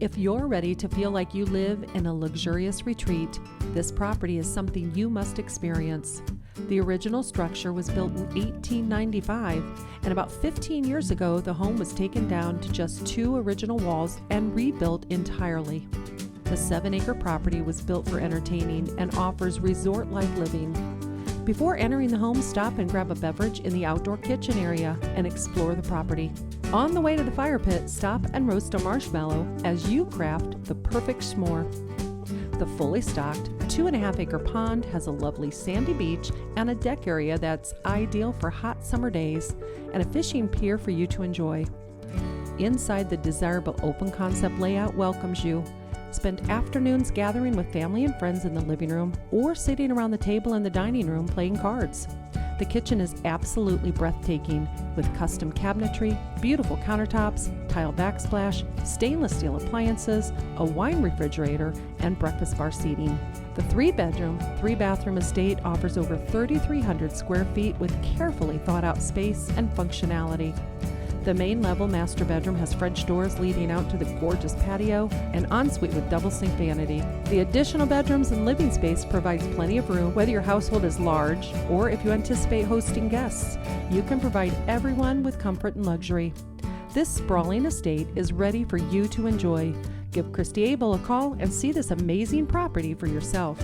If you're ready to feel like you live in a luxurious retreat, this property is something you must experience. The original structure was built in 1895, and about 15 years ago, the home was taken down to just 2 original walls and rebuilt entirely. The 7-acre property was built for entertaining and offers resort-like living. Before entering the home, stop and grab a beverage in the outdoor kitchen area and explore the property. On the way to the fire pit, stop and roast a marshmallow as you craft the perfect s'more. The fully stocked 2.5-acre pond has a lovely sandy beach and a deck area that's ideal for hot summer days, and a fishing pier for you to enjoy. Inside, the desirable open concept layout welcomes you. Spend afternoons gathering with family and friends in the living room or sitting around the table in the dining room playing cards. The kitchen is absolutely breathtaking with custom cabinetry, beautiful countertops, tile backsplash, stainless steel appliances, a wine refrigerator, and breakfast bar seating. The 3-bedroom, 3-bathroom estate offers over 3,300 square feet with carefully thought out space and functionality. The main level master bedroom has French doors leading out to the gorgeous patio and ensuite with double sink vanity. The additional bedrooms and living space provides plenty of room. Whether your household is large or if you anticipate hosting guests, you can provide everyone with comfort and luxury. This sprawling estate is ready for you to enjoy. Give Christy Abel a call and see this amazing property for yourself.